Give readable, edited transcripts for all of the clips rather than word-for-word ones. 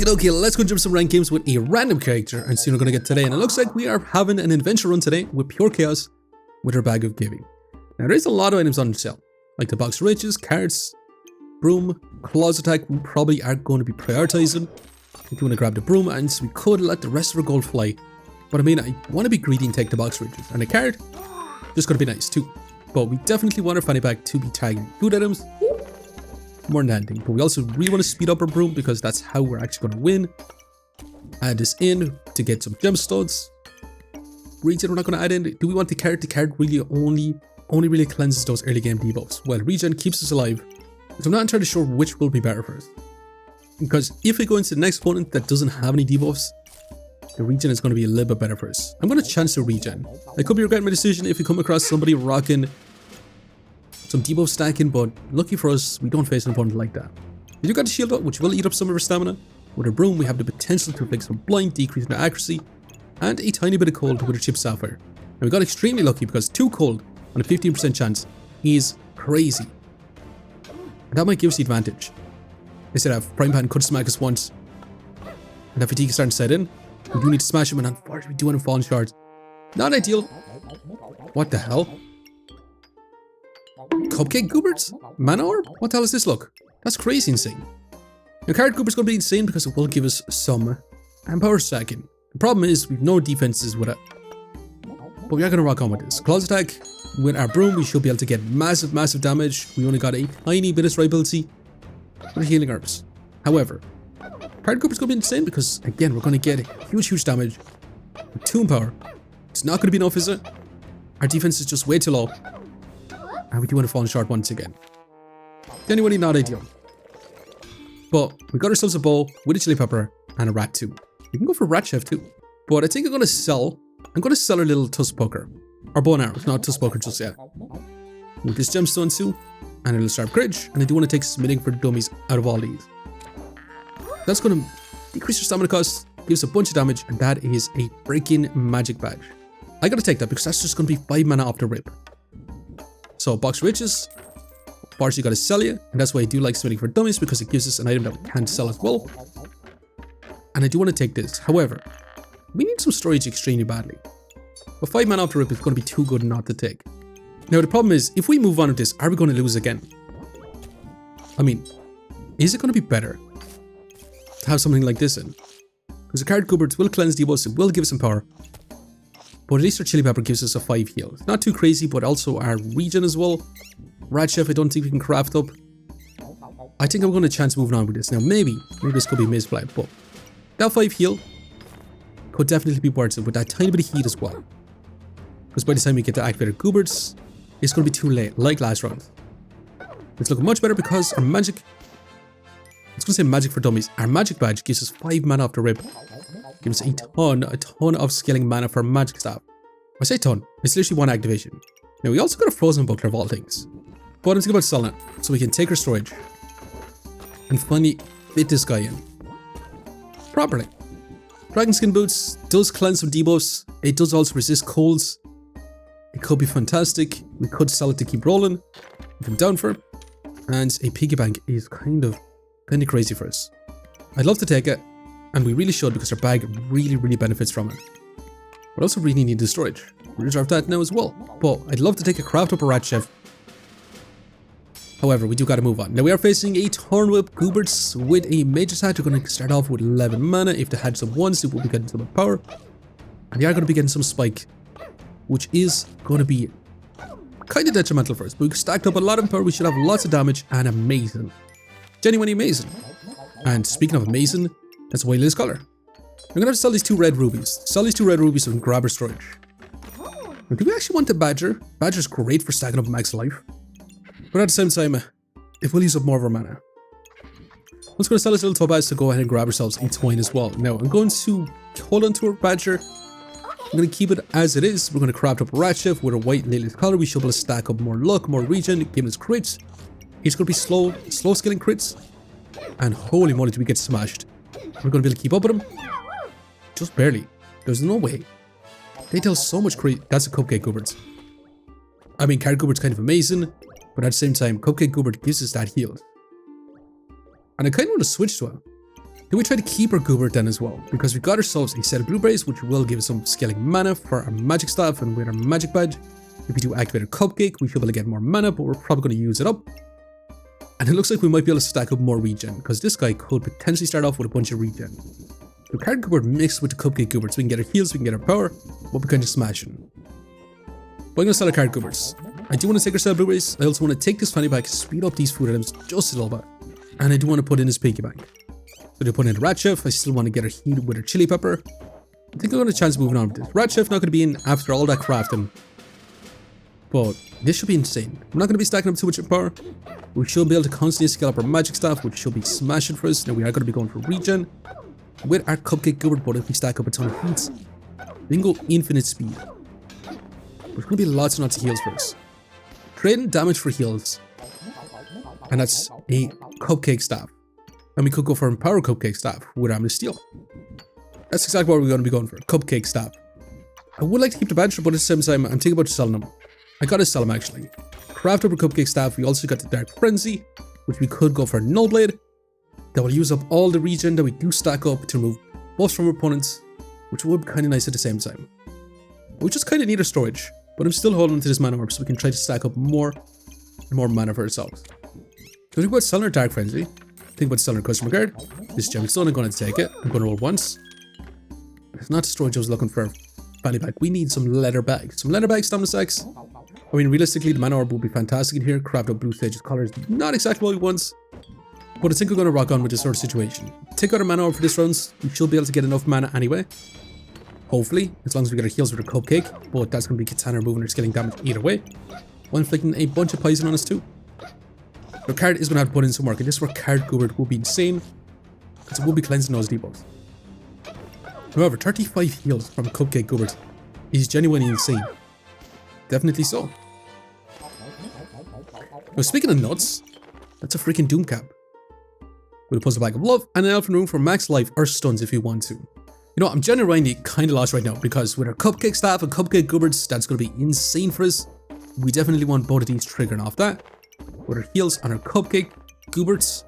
Okay, let's go jump some ranked games with a random character and see what we're gonna get today. And it looks like we are having an adventure run today with pure chaos with our bag of giving. Now there is a lot of items on sale, like the box of riches, cards, broom, claws attack. We probably aren't going to be prioritizing. If you want to grab the broom, and so we could let the rest of our gold fly. But I mean, I want to be greedy and take the box of riches. And a card, just gotta be nice too. But we definitely want our fanny pack to be tagging food items more than anything. But we also really want to speed up our broom because that's how we're actually going to win. Add this in to get some gem studs. Regen we're not going to add in. Do we want the card? The card really only really cleanses those early game debuffs. Well, regen keeps us alive. So I'm not entirely sure which will be better for us. Because if we go into the next opponent that doesn't have any debuffs, the regen is going to be a little bit better for us. I'm going to chance the regen. I could be regretting my decision if we come across somebody rocking some debuff stacking, but lucky for us, we don't face an opponent like that. We do got the shield up, which will eat up some of our stamina. With our broom, we have the potential to inflict some blind, decrease in our accuracy, and a tiny bit of cold with our chip sapphire. And we got extremely lucky because 2 cold on a 15% chance is crazy. And that might give us the advantage. Instead of Prime Pan could smack us once, and that fatigue is starting to set in. We do need to smash him, and unfortunately we do end up falling short. Not ideal. What the hell? Cupcake Goobert? Mana Orb? What the hell does this look? That's crazy insane. Now Card Goobert's going to be insane because it will give us some power stacking. The problem is we've no defenses with it. But we are going to rock on with this. Claws attack. With our broom we should be able to get massive damage. We only got a tiny bit of strike ability with healing herbs. However, Card Goobert's going to be insane because again we're going to get huge damage with 2 in power. It's not going to be enough, is it? Our defense is just way too low. And we do want to fall short once again. Genuinely not ideal. But we got ourselves a bow with a chili pepper and a rat too. We can go for rat chef too. But I think I'm going to sell our little tusk poker. Or bow and arrow, not tusk poker just yet. With this gemstone too. And a little sharp cridge. And I do want to take submitting for the dummies out of all these. That's going to decrease your stamina cost, give us a bunch of damage, and that is a freaking magic badge. I gotta take that because that's just going to be 5 mana off the rip. So box of riches, partially gotta sell you, and that's why I do like submitting for dummies because it gives us an item that we can't sell as well. And I do want to take this. However, we need some storage extremely badly. But 5 mana off the rip is going to be too good not to take. Now the problem is, if we move on with this, are we going to lose again? I mean, is it going to be better to have something like this in? Because the Card Goobert will cleanse debuffs, it will give us some power. But at least our chili pepper gives us a 5 heal. It's not too crazy, but also our regen as well. Rat chef I don't think we can craft up. I think I'm going to chance moving on with this. Now maybe this could be misplay, but that 5 heal could definitely be worth it with that tiny bit of heat as well. Because by the time we get to activate our Gooberts, it's going to be too late, like last round. It's looking much better because our magic... I was going to say magic for dummies. Our magic badge gives us 5 mana off the rip. Gives us a ton of scaling mana for magic staff. I say ton, it's literally 1 activation. Now we also got a frozen buckler of all things. But I'm thinking about selling it, so we can take our storage and finally fit this guy in properly. Dragon skin boots does cleanse some debuffs. It does also resist colds. It could be fantastic. We could sell it to keep rolling if I'm down for it. And a piggy bank is kind of crazy for us. I'd love to take it, and we really should because our bag really benefits from it. But also really need the storage. We reserve that now as well. But I'd love to take a craft up a rat chef. However, we do got to move on. Now we are facing a Thornwhip Gooberts with a major attack. We're going to start off with 11 mana. If they had some 1s, they will be getting some power. And they are going to be getting some spike, which is going to be kind of detrimental for us. But we stacked up a lot of power. We should have lots of damage and amazing. Genuinely amazing. And speaking of amazing, that's why Liz color. I'm going to have to sell these 2 red rubies. Sell these 2 red rubies so we can grab our storage. Now, do we actually want the Badger? Badger's great for stacking up max life. But at the same time, it will use up more of our mana. I'm just going to sell this little topaz to go ahead and grab ourselves a twine as well. Now, I'm going to hold on to our Badger. I'm going to keep it as it is. We're going to craft up a rat chef with a white Lily's color. We should be able to stack up more luck, more regen, giving us crits. It's going to be slow scaling crits. And holy moly, do we get smashed. We're going to be able to keep up with him. Just barely. There's no way. They tell so much crazy. That's a Cupcake Goobert. I mean, Card Goobert's kind of amazing, but at the same time, Cupcake Goobert gives us that heal. And I kind of want to switch to him. Do we try to keep our Goobert then as well? Because we got ourselves a set of blueberries, which will give us some scaling mana for our magic staff and with our magic badge. If we do activate our cupcake, we should be able to get more mana, but we're probably going to use it up. And it looks like we might be able to stack up more regen, because this guy could potentially start off with a bunch of regen. So Card Goobert mixed with the Cupcake Goobert, so we can get our heals, we can get our power, but we can just smash it. But I'm going to sell our Card Gooberts. I do want to take our sell blueberries. I also want to take this fanny pack, speed up these food items just a little bit. And I do want to put in this piggy bank. So to put in a rat chef, I still want to get her heat with her chili pepper. I think I'm going to chance moving on with this. Rat chef not going to be in after all that crafting. But this should be insane. I'm not going to be stacking up too much power. We should be able to constantly scale up our magic staff, which should be smashing for us. Now we are going to be going for regen with our Cupcake Goobert, but if we stack up a ton of heats, we can go infinite speed. There's going to be lots and lots of heals for us. Trading damage for heals. And that's a Cupcake Staff. And we could go for Empower Cupcake Staff with Arm of Steel. That's exactly what we're going to be going for. Cupcake Staff. I would like to keep the badge, but at the same time, I'm thinking about selling them. I gotta sell them actually. Craft over Cupcake Staff. We also got the Dark Frenzy, which we could go for Null Blade. That will use up all the regen that we do stack up to remove buffs from our opponents, which would be kind of nice at the same time. We just kind of need our storage, but I'm still holding to this mana orb so we can try to stack up more and more mana for ourselves. So think about selling our Dark Frenzy. Think about selling our Customer Guard. This gemstone, I'm going to take it. I'm going to roll once. It's not the storage I was looking for. Fanny pack. We need some leather bags. Some leather bags, stamina sacks. I mean, realistically, the mana orb will be fantastic in here. Craft up blue stages colors. Not exactly what we want. But I think we're going to rock on with this sort of situation. Take out our mana orb for this round. We should be able to get enough mana anyway. Hopefully, as long as we get our heals with our cupcake. But that's going to be Katana removing or scaling damage either way. While inflicting a bunch of poison on us too. Our card is going to have to put in some work, and this is where Card Goobert will be insane, because it will be cleansing those debuffs. However, 35 heals from Cupcake Goobert is genuinely insane. Definitely so. Now speaking of nuts, that's a freaking Doom Cap. With a Puzzle Bag of Love and an Elfin Room for max life or stuns if you want to. You know, I'm genuinely kind of lost right now, because with our Cupcake Staff and Cupcake Gooberts, that's going to be insane for us. We definitely want both of these triggering off that. With our heals on our Cupcake Gooberts,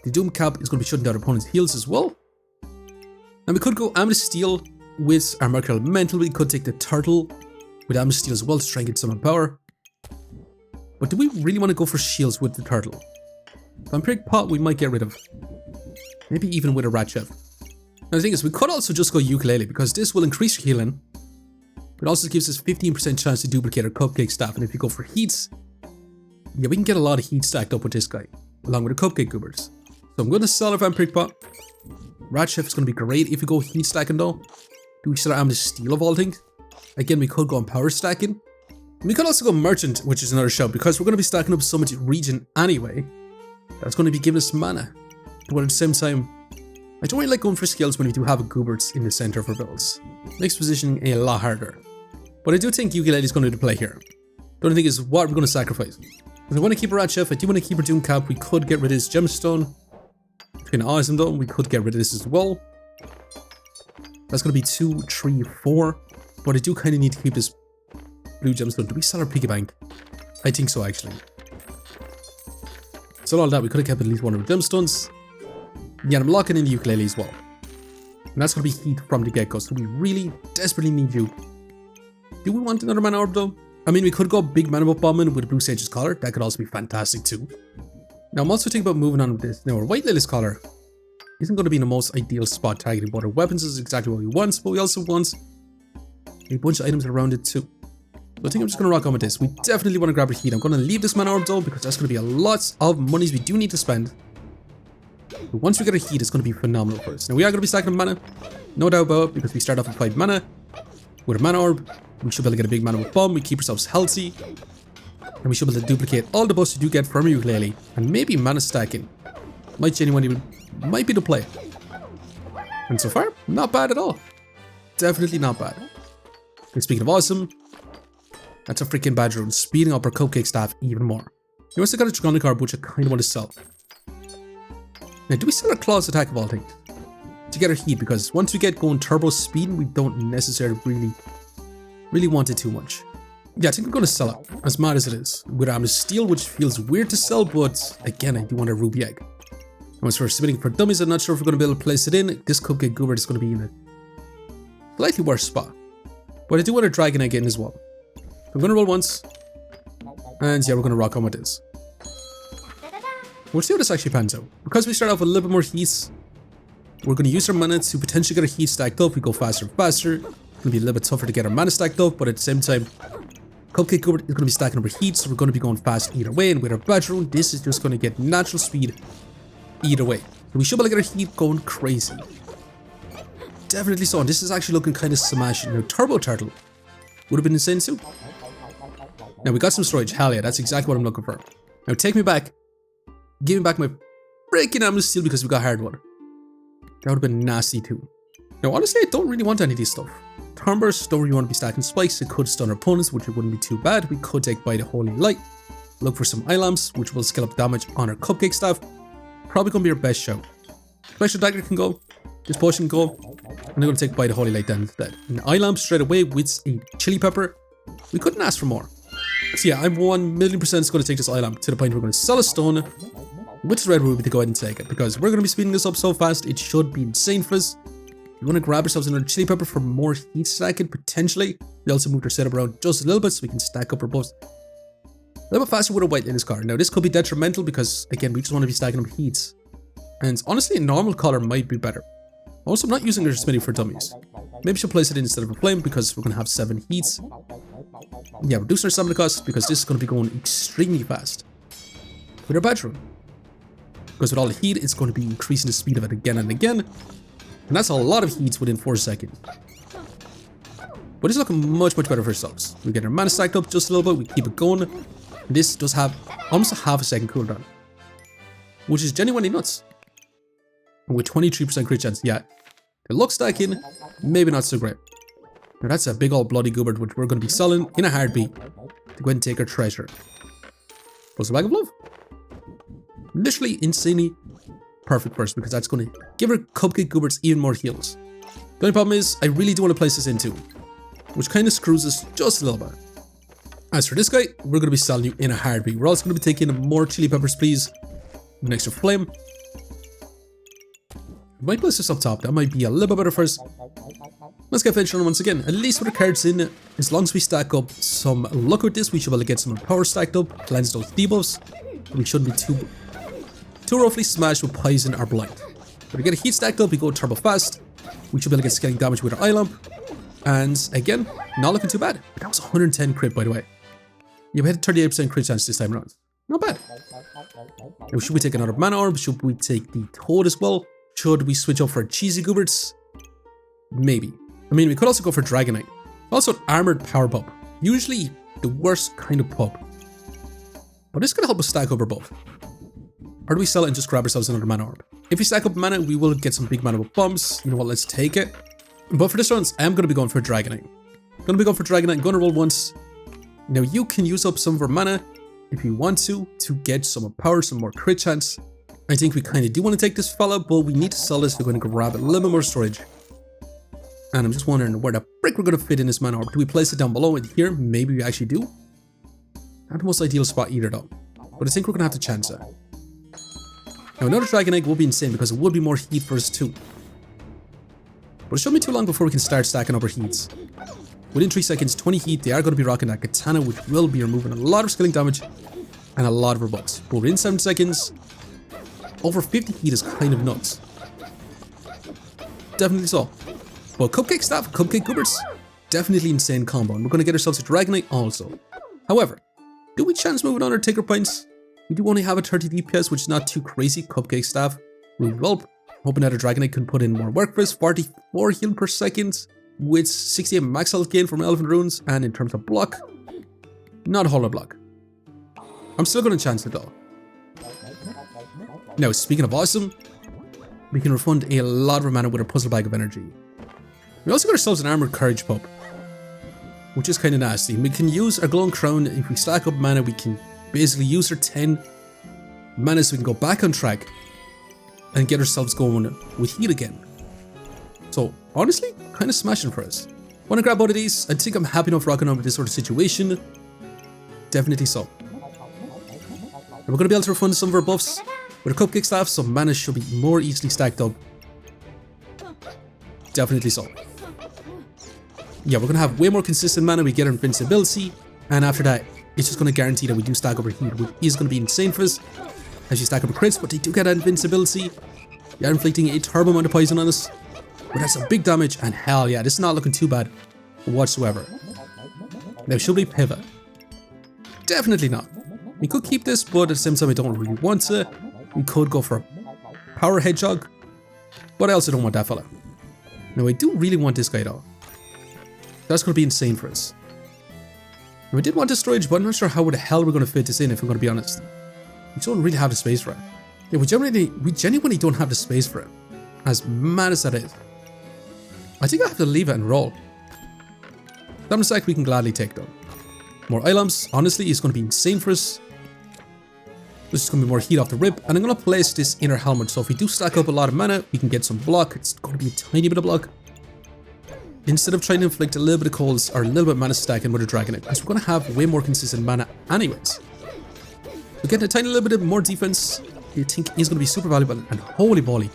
the Doom Cap is going to be shutting down our opponent's heals as well. And we could go Arm of Steel with our Mercury Elemental. We could take the Turtle with Arm of Steel as well to try and get some power. But do we really want to go for shields with the Turtle? Vampiric Pot we might get rid of. Maybe even with a Rat Chef. Now the thing is, we could also just go Ukulele, because this will increase your healing. It also gives us 15% chance to duplicate our Cupcake Staff. And if you go for heats, yeah, we can get a lot of heat stacked up with this guy, along with the Cupcake Goobers. So I'm going to sell our Vampiric Pot. Rat Chef is going to be great if we go heat stacking though. Do we sell our Arm of Steel of all things? Again, we could go on power stacking. We could also go Merchant, which is another shout, because we're going to be stacking up so much regen anyway. That's going to be giving us mana. But at the same time, I don't really like going for skills when we do have a Gooberts in the center of our builds. Makes positioning a lot harder. But I do think Ukulele is going to do the play here. The only thing is what we're going to sacrifice. If I want to keep a Rat Chef, I do want to keep a Doom Cap. We could get rid of this gemstone. It's kind of awesome though. We could get rid of this as well. That's going to be 2, 3, 4. But I do kind of need to keep this blue gemstone. Do we sell our piggy bank? I think so actually. So all that, we could have kept at least one of our gemstones. Yeah, I'm locking in the Ukulele as well. And that's going to be heat from the get-go. So we really desperately need you. Do we want another mana orb though? I mean, we could go big mana buff bombing with a blue sage's collar. That could also be fantastic too. Now I'm also thinking about moving on with this. Now our white lily's collar isn't going to be in the most ideal spot targeting, but our weapons is exactly what we want, but we also want a bunch of items around it too. So I think I'm just going to rock on with this. We definitely want to grab a heat. I'm going to leave this mana orb though, because that's going to be a lot of monies we do need to spend. But once we get a heat, it's going to be phenomenal for us. Now we are going to be stacking mana, no doubt about it, because we start off with 5 mana. With a mana orb, we should be able to get a big mana with bomb. We keep ourselves healthy. And we should be able to duplicate all the buffs we do get from Ukulele. And maybe mana stacking might genuinely might be the play. And so far, not bad at all. Definitely not bad. And speaking of awesome, that's a freaking badge rune, speeding up our Cupcake Staff even more. We also got a Dragonic Orb, which I kind of want to sell. Now, do we sell our Claws Attack of all things? To get our heat, because once we get going turbo speed, we don't necessarily really want it too much. Yeah, I think I'm going to sell it, as mad as it is. With Arm of Steel, which feels weird to sell, but again, I do want a Ruby Egg. As for submitting for dummies, I'm not sure if we're going to be able to place it in. This Cupcake Goobert is going to be in a slightly worse spot. But I do want a Dragon Egg in as well. I'm going to roll once. And yeah, we're going to rock on with this. We'll see how this actually pans out. Because we start off with a little bit more heats, we're going to use our mana to potentially get our heat stacked up. We go faster and faster. It's going to be a little bit tougher to get our mana stacked up, but at the same time, Cupcake Goobert is going to be stacking up our heat, so we're going to be going fast either way. And with our Badger, this is just going to get natural speed either way. So we should be able to get our heat going crazy. Definitely so. And this is actually looking kind of smashing. Now, Turbo Turtle would have been insane too. Now, we got some storage. Hell yeah, that's exactly what I'm looking for. Now, take me back. Give me back my freaking Amethyst Steel because we got Hardwood. That would have been nasty too. Now, honestly, I don't really want any of these stuff. Turnburst, don't really want to be stacking spikes. It could stun our opponents, which wouldn't be too bad. We could take By the Holy Light. Look for some eye lamps, which will scale up damage on our Cupcake Staff. Probably going to be our best shout. Special Dagger can go. This potion can go. And I'm going to take By the Holy Light then instead. An eye lamp straight away with a chili pepper. We couldn't ask for more. So yeah, I'm 1,000,000% going to take this eye lamp to the point where we're going to sell a stone with this red ruby to go ahead and take it. Because we're going to be speeding this up so fast, it should be insane for us. We want to grab ourselves another chili pepper for more heat stacking, potentially. We also moved our setup around just a little bit so we can stack up our buffs a little bit faster with a white in this card. Now, this could be detrimental because, again, we just want to be stacking up heats. And honestly, a normal color might be better. Also, I'm not using our Smithy for dummies. Maybe she'll place it in instead of a flame because we're going to have 7 heats. Yeah, reducing our stamina cost because this is going to be going extremely fast. With our Badger. Because with all the heat, it's going to be increasing the speed of it again and again. And that's a lot of heats within 4 seconds. But it's looking much, much better for ourselves. We get our mana stacked up just a little bit, we keep it going. This does have almost a half a second cooldown. Which is genuinely nuts. And with 23% crit chance, yeah. The luck stacking, maybe not so great. Now that's a big old bloody Goobert which we're going to be selling in a heartbeat. To go ahead and take our treasure. Plus a bag of love. Literally insanely perfect first because that's going to give our Cupcake Gooberts even more heals. The only problem is I really do want to place this in too, which kind of screws us just a little bit. As for this guy, we're going to be selling you in a heartbeat. We're also going to be taking more chili peppers, please. An extra flame. Might place this up top. That might be a little bit better for us. Let's get finished on once again. At least with the cards in, as long as we stack up some luck with this, we should be able to get some power stacked up, cleanse those debuffs. We shouldn't be too roughly smashed with poison or blind. But we get a heat stacked up, we go turbo fast. We should be able to get scaling damage with our eye lamp. And again, not looking too bad. But that was 110 crit, by the way. Yeah, we had 38% crit chance this time around. Not bad. Now, should we take another mana orb? Should we take the toad as well? Should we switch up for cheesy Gooberts? Maybe. I mean, we could also go for Dragonite. Also, an armored power pub. Usually the worst kind of pub. But it's going to help us stack up our buff. Or do we sell it and just grab ourselves another mana orb? If we stack up mana, we will get some big mana with bombs. You know what, let's take it. But for this round, I'm going to be going for Dragonite. I'm going to be going for Dragonite. I'm going to roll once. Now, you can use up some of our mana if you want to get some more power, some more crit chance. I think we kind of do want to take this fella, but we need to sell this. We're going to grab a little bit more storage. And I'm just wondering where the frick we're going to fit in this mana orb. Do we place it down below in here? Maybe we actually do. Not the most ideal spot either though. But I think we're going to have to chance it. Now another Dragon Egg will be insane because it would be more heat for us too. But it shouldn't be too long before we can start stacking up our heats. Within 3 seconds, 20 heat, they are going to be rocking that katana, which will be removing a lot of scaling damage and a lot of our buffs. But within 7 seconds, over 50 heat is kind of nuts. Definitely so. But Cupcake Staff, Cupcake Gooberts, definitely insane combo. And we're going to get ourselves a Dragonite also. However, do we chance moving on our Taker Points? We do only have a 30 DPS, which is not too crazy. Cupcake Staff, Rude Whelp. Hoping that our Dragonite can put in more work for us. 44 heal per second with 68 max health gain from Elephant Runes. And in terms of block, not a whole lot of block. I'm still going to chance it though. Now, speaking of awesome, we can refund a lot of our mana with a Puzzle Bag of Energy. We also got ourselves an Armored Courage Pub, which is kind of nasty. We can use our Glowing Crown. If we stack up mana, we can basically use our 10 mana so we can go back on track and get ourselves going with heat again. So honestly, kind of smashing for us. Want to grab both of these? I think I'm happy enough rocking on with this sort of situation. Definitely so. And we're going to be able to refund some of our buffs. With a Cupcake Staff, some mana should be more easily stacked up. Definitely so. Yeah, we're going to have way more consistent mana. We get our invincibility. And after that, it's just going to guarantee that we do stack up our heat, which is going to be insane for us. As you stack up our crits, but they do get that invincibility. They are inflicting a turbo amount of poison on us. But that's some big damage. And hell yeah, this is not looking too bad whatsoever. Now, should we pivot? Definitely not. We could keep this, but at the same time, I don't really want to. We could go for a Power Hedgehog. But I also don't want that fella. Now, I do really want this guy though. That's going to be insane for us. Now, I did want this storage, but I'm not sure how the hell we're going to fit this in, if I'm going to be honest. We don't really have the space for it. Yeah, we genuinely don't have the space for it. As mad as that is. I think I have to leave it and roll. That sack we can gladly take though. More eye lamps, honestly, is going to be insane for us. This is going to be more heat off the rip, and I'm going to place this inner helmet, so if we do stack up a lot of mana, we can get some block. It's going to be a tiny bit of block. Instead of trying to inflict a little bit of colds or a little bit of mana stacking with a Dragonite, because we're going to have way more consistent mana anyways. We're getting a tiny little bit more defense, I think is going to be super valuable, and holy moly,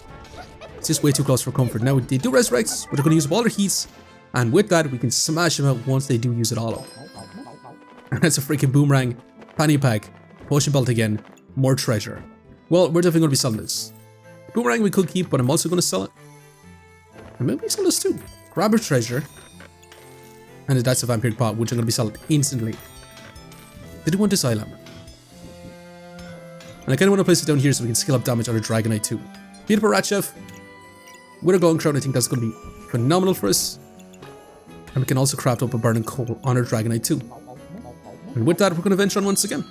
it's just way too close for comfort. Now, they do resurrect, but they're going to use up all their heats, and with that, we can smash them out once they do use it all up. And that's a freaking boomerang, fanny pack, potion belt again, more treasure. Well, we're definitely going to be selling this. Boomerang we could keep, but I'm also going to sell it. And maybe we sell this too. Grab a treasure. And that's a vampiric pot, which I'm going to be selling instantly. Did you want this island? And I kind of want to place it down here so we can scale up damage on a Dragonite too. Beautiful Rat Chef. With a glowing crown, I think that's going to be phenomenal for us. And we can also craft up a burning coal on our Dragonite too. And with that, we're going to venture on once again.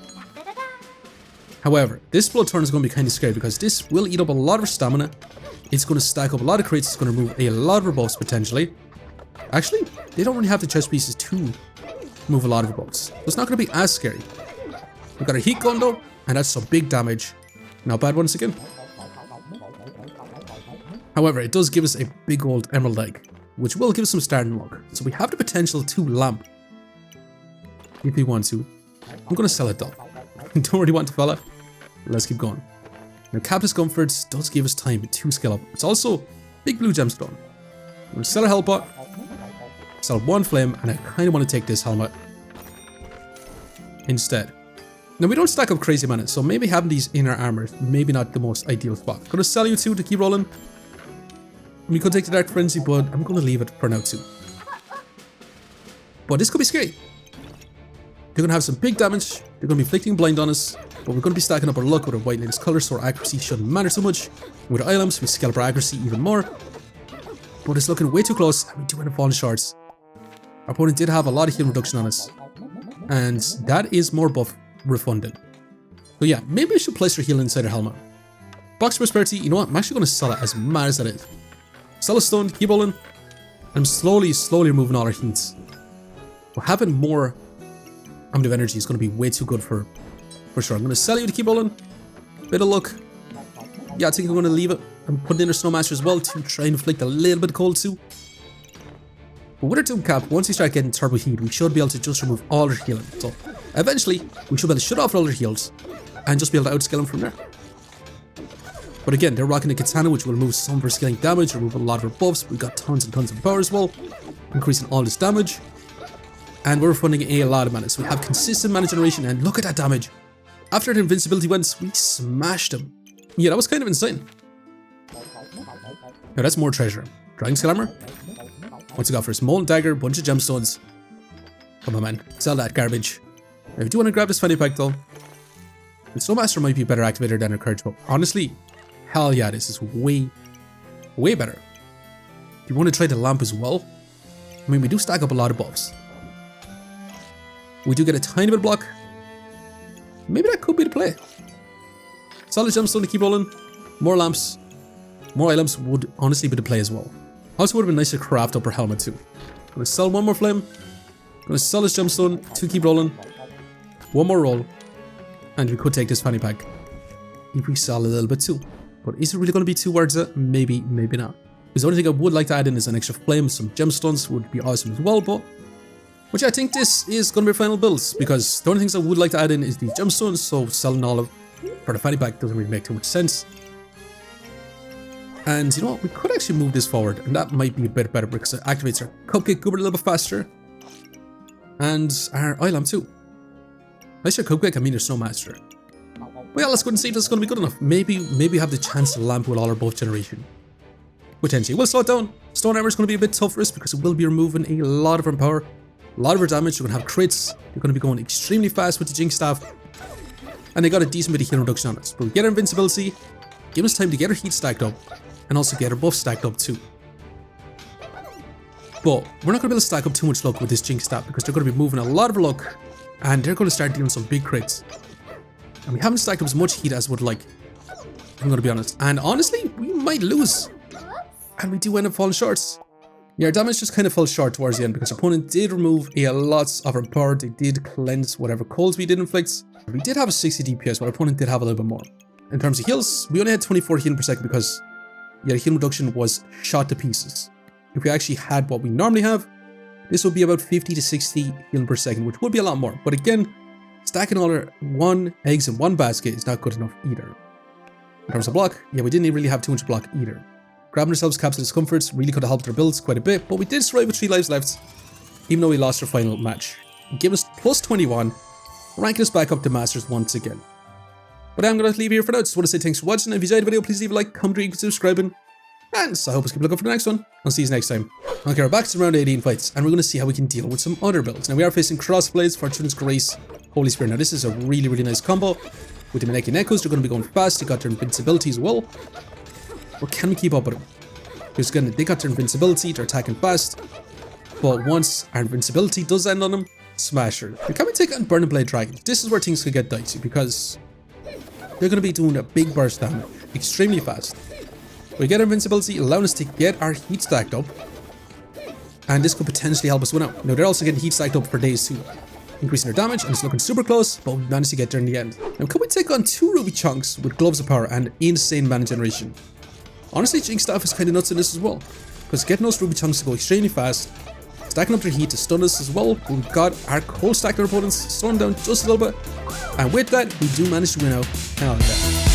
However, this blood turn is going to be kind of scary because this will eat up a lot of our stamina. It's going to stack up a lot of crits. It's going to remove a lot of our buffs potentially. Actually, they don't really have the chest pieces to move a lot of our buffs. So it's not going to be as scary. We've got our heat gun though, and that's some big damage. Not bad once again. However, it does give us a big old emerald egg, which will give us some starting luck. So we have the potential to lamp if we want to. I'm going to sell it though. Don't really want to fella. Let's keep going. Now, Captain's Comfort does give us time to scale up. It's also big blue gemstone. I'm going to sell a health pot, sell one flame, and I kind of want to take this helmet instead. Now, we don't stack up crazy mana, so maybe having these inner armor maybe not the most ideal spot. I'm going to sell you two to keep rolling. We could take the Dark Frenzy, but I'm going to leave it for now too. But this could be scary. They're going to have some big damage. They're going to be inflicting blind on us. But we're going to be stacking up our luck with our white latest color, so our accuracy shouldn't matter so much. With our items, we scale up our accuracy even more. But it's looking way too close, and we do end up falling short. Our opponent did have a lot of heal reduction on us. And that is more buff refunded. So yeah, maybe I should place our heal inside our helmet. Box Prosperity, you know what? I'm actually going to sell it as mad as that is. Sell a stone, keep rolling. I'm slowly removing all our heats. But having more amount of energy is going to be way too good for sure. I'm going to sell you to keep rolling. Bit of luck. Yeah, I think I'm going to leave it. I'm putting in our Snowmaster as well to try and inflict a little bit of cold too. But with our Tomb Cap, once we start getting turbo heat, we should be able to just remove all our healing. So eventually, we should be able to shut off all our heals and just be able to outscale them from there. But again, they're rocking a Katana, which will remove some of our scaling damage, remove a lot of our buffs. We've got tons and tons of power as well, increasing all this damage. And we're funding a lot of mana, so we have consistent mana generation, and look at that damage. After the invincibility went, we smashed him. Yeah, that was kind of insane. Now that's more treasure. Dragon Scale Armor. What's it got for us? Molten Dagger, bunch of gemstones. Come on, man. Sell that garbage. Now, if you do want to grab this fanny pack though, the Snowmaster might be a better activator than our Courage Bow. Honestly, hell yeah, this is way better. If you want to try the lamp as well, I mean, we do stack up a lot of buffs. We do get a tiny bit of block. Maybe that could be the play. Solid gemstone to keep rolling. More lamps. More items would honestly be the play as well. Also would have been nice to craft up our helmet too. Gonna sell one more flame. Gonna sell this gemstone to keep rolling. One more roll. And we could take this fanny pack if we sell a little bit too. But is it really going to be too worth it? Maybe, maybe not. Because the only thing I would like to add in is an extra flame. Some gemstones would be awesome as well, but which I think this is going to be final builds, because the only things I would like to add in is these gemstones, so selling all of For the fanny pack, doesn't really make too much sense. And you know what, we could actually move this forward, and that might be a bit better because it activates our Cupcake Goobert a little bit faster. And our eye lamp too. I say Cupcake, I mean your Snowmaster. But yeah, let's go and see if this is going to be good enough. Maybe have the chance to lamp with all our buff generation. Potentially, we'll slow it down. Stone Hammer is going to be a bit tough for us because it will be removing a lot of our power, a lot of our damage. You're going to have crits. You're going to be going extremely fast with the Jinx Staff. And they got a decent bit of heal reduction on us. But we get our invincibility, give us time to get our heat stacked up, and also get our buff stacked up too. But we're not going to be able to stack up too much luck with this Jinx Staff because they're going to be moving a lot of luck, and they're going to start dealing some big crits. And we haven't stacked up as much heat as would like. I'm going to be honest. And honestly, we might lose. And we do end up falling short. Yeah, our damage just kind of fell short towards the end because our opponent did remove a lot of our power. They did cleanse whatever colds we did inflict. We did have a 60 DPS, but our opponent did have a little bit more. In terms of heals, we only had 24 healing per second because the heal reduction was shot to pieces. If we actually had what we normally have, this would be about 50 to 60 healing per second, which would be a lot more. But again, stacking all our eggs in one basket is not good enough either. In terms of block, yeah, we didn't really have too much block either. Grabbing ourselves Caps of Discomforts really could have helped our builds quite a bit, but we did survive with 3 lives left, even though we lost our final match. Give us plus 21, ranking us back up to Masters once again. But I'm going to leave it here for now. Just want to say thanks for watching. If you enjoyed the video, please leave a like, comment, and subscribing. And I hope you keep looking for the next one. I'll see you next time. Okay, we're back to round 18 fights, and we're going to see how we can deal with some other builds. Now, we are facing Crossblades, Fortune's Grace, Holy Spirit. Now, this is a really, really nice combo. With the Maneki and Echoes, they're going to be going fast. They got their invincibility as well. But can we keep up with them? Because again, they got their invincibility, they're attacking fast. But once our invincibility does end on them, smash her. Now, can we take on Burning Blade Dragons? This is where things could get dicey because they're going to be doing a big burst damage, extremely fast. We get our invincibility, allowing us to get our heat stacked up. And this could potentially help us win out. Now, they're also getting heat stacked up for days too, increasing their damage, and it's looking super close, but we managed to get there in the end. Now, can we take on 2 Ruby Chunks with Gloves of Power and insane mana generation? Honestly, Jinx Staff is kind of nuts in this as well, because getting those Ruby Chunks to go extremely fast, stacking up their heat to stun us as well. We've got our cold stacked our opponents, slowing down just a little bit, and with that, we do manage to win out. Hell yeah.